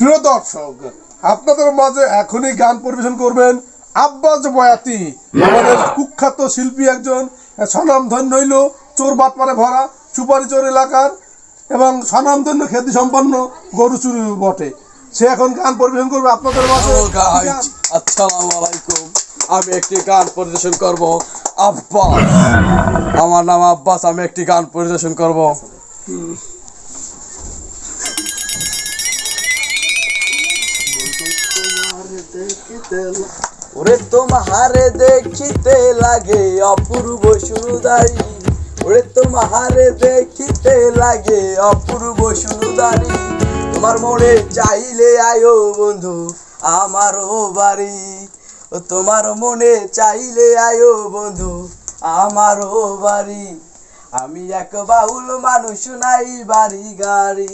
প্রিয় দর্শক, আপনাদের মাঝে এখনই গান পরিবেশন করবেন আব্বাস বয়াতি, আমাদের কুখ্যাত শিল্পী একজন, স্বনামধন্য হইল চোর বাটপারে ভরা সুপারি চোর এলাকার এবং স্বনামধন্য খ্যাতি সম্পন্ন গরু চুরি বটে। সে এখন গান পরিবেশন করবে আপনাদের মাঝে। আসসালামু আলাইকুম, আমি একটি গান পরিবেশন করব। আব্বাস, আমার নাম আব্বাস, আমি একটি গান পরিবেশন করব। ওরে তোমারে দেখিতে লাগে অপূর্ব সুন্দরী, ওরে তোমারে দেখিতে লাগে অপূর্ব সুন্দরী, তোমার মনে চাইলে আয়ো বন্ধু আমারও বাড়ি, ও তোমার মনে চাইলে আয়ো বন্ধু আমারও বাড়ি, আমি এক বাউল মানুষ নাই বাড়ি গাড়ি,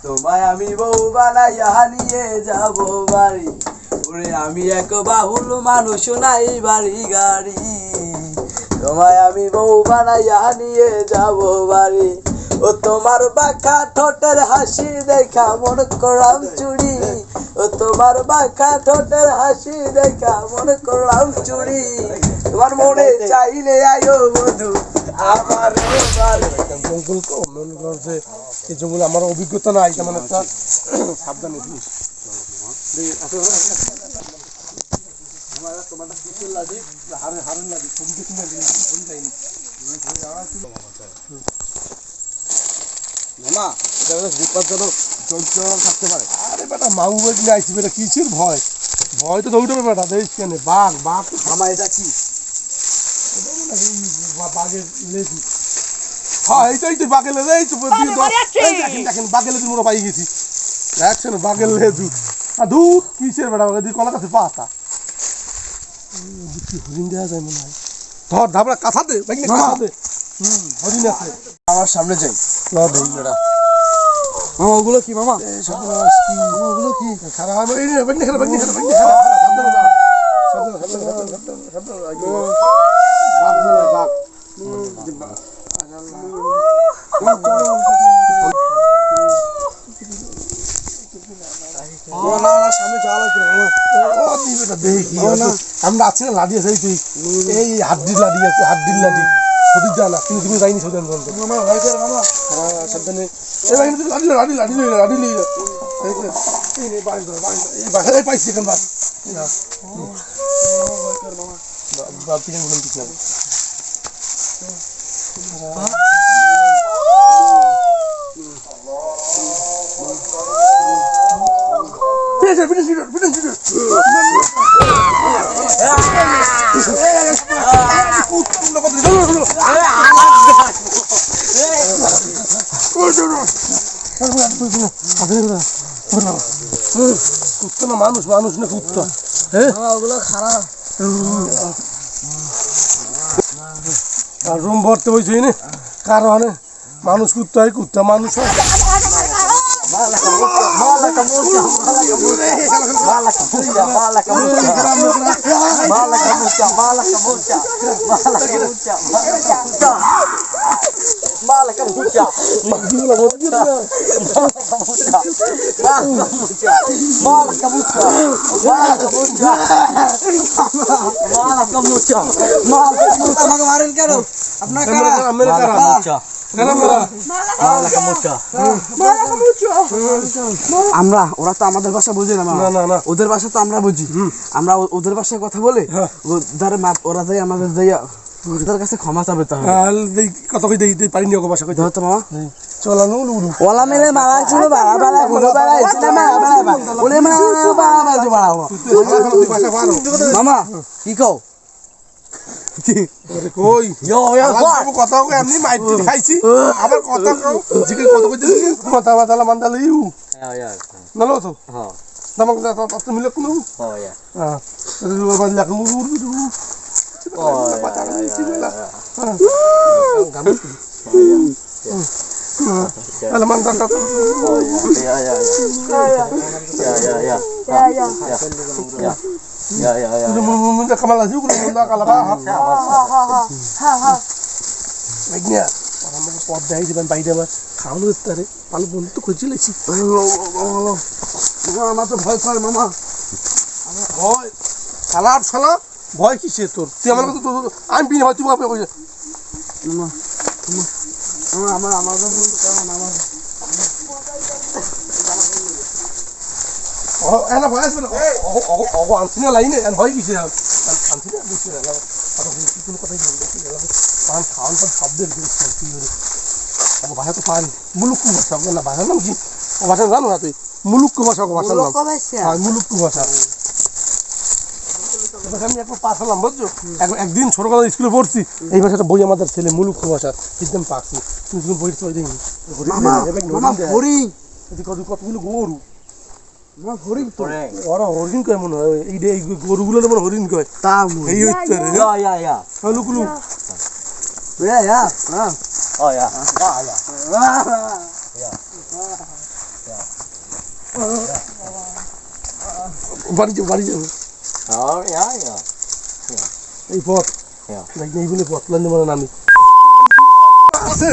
তোমায় আমি বউ বানাইয়া নিয়ে যাব বাড়ি, ওরে আমি এক বাউল মানুষ নাই বাড়ি গাড়ি, তোমায় আমি বউ বানাইয়া নিয়ে যাব বাড়ি, ও তোমার বাঁকা ঠোঁটের হাসি দেখা মন করলাম চুরি, ও তোমার বাঁকা ঠোঁটের হাসি দেখা মন করলাম চুরি, তোমার মনে চাইলে আয়ো বন্ধু আমার জঙ্গল মনে করছে এই জঙ্গলে আমার অভিজ্ঞতা নাই, তেমন একটা সাবধানে দিস। মামা, এটা বিপজ্জনক চঞ্চল থাকতে পারে। আরে বেটা মাউ নিয়ে আইছি বেটা, কিসের ভয়? ভয় তো দৌড়বে বেটা, দেখিস কেন বাঘ বাঘ। মামা এটা কি? বাঘের লেজু। হ্যাঁ এইটাই তো বাঘের লেজু। এই তো দেখেন দেখেন বাঘের লেজু মোড়া পাই গেছি, দেখছেন বাঘের লেজু। আর দুধ কিসের বেটা, কলা গাছে পাতা হরিণ দেওয়া যায় মনে হয়। ধর ধাবড়া কাঁথা দে, কাঁথা দে। হরিণ আছে আমার সামনে যাই। বেটা মামা ওগুলো কি? মামা ওগুলো কি খারাপ? আমরা আছি না লাঠি আছে, এই হাড্ডির লাঠি আছে, হাড্ডির লাঠি সতীর যা না, কিন্তু তুমি যাইনি সতীর বলতে সাবধানে লাঠি লাঠি লাঠি বাসায় পাইছি এখন বাস কুত্তা না মানুষ, মানুষ না কুত্তা। ওগুলো খারাপ। আর রুম ভরতে বলছি না কারণ মানুষ কুত্তা হয়, কুত্তা মানুষ হয়। মারেন কেন? আপনার আমরা, ওরা তো আমাদের ভাষা বুঝে না, ওদের ভাষা তো আমরা বুঝি। আমরা ওদের ভাষায় কথা বলে ওরা দেয় আমাদের দেয়া ওদের কাছে ক্ষমা চাবে। তাহলে কত কই দেই পারিনি ওকে ভাষা কই তো মামা চলানো উলু ওলা মেরে মারা ছিল, বাড়া বাড়া ঘুরে বেড়াইছিল, মারা বাড়া ওলে মারা বাড়া বাজে বাড়া। মামা কি কও? কই কথা এমনি মাইটি খাইছি, আবার কথা জিজ্ঞেস কত কই দিছি কথা বাতালা মান্দালে ইউ নালো তো দামাক দা তত মিলে কোন হ্যাঁ বাদ lakh Alam man tak Munda kamal laju kalau munda kalabah. Baiknya orang আমাকে পথ দেখাই দেবেন বাইরে আমার খাওয়ানো দিতে পারে ভালো বন্ধু তো খুঁজে লেছি আমার তো ভয় করে মামা। ভয় শালার শালা ভয় কিসে তোর তুই আমার কথা আমি বিয়ে হয় তুই আমাকে কইছে আমার আমার আমার এনা ভয় আসবে না অগো আনছি না লাইনে এন ভয় কিসে আনছি না বুঝতে গেলাম কোনো কথাই বলবে কি গেলাম পান খাওয়ান পর শব্দের জিনিস তুই ও ভাষা তো পান মুলুক্কু ভাষা না ভাষার নাম কি ও ভাষা জানো না তুই মুলুক্কু ভাষা ভাষার নাম হ্যাঁ মুলুক্কু ভাষা আমি একবার পাঠালাম বুঝছো একদিন ছোটবেলা স্কুলে পড়ছি এই ভাষাটা বই আমাদের ছেলে মুলুক্কু ভাষা কিন্তু আমি পাচ্ছি তুমি তুমি বই তো দেখিনি কতগুলো গরু ওরা হরিণ কয় মনে হয় এই গরুগুলো মনে হরিণ কয় এই হচ্ছে লুকুলু বাড়ি যাবো বাড়ি যাবো এই পথ এই বলে পথ লাইনে মানে নামি আছে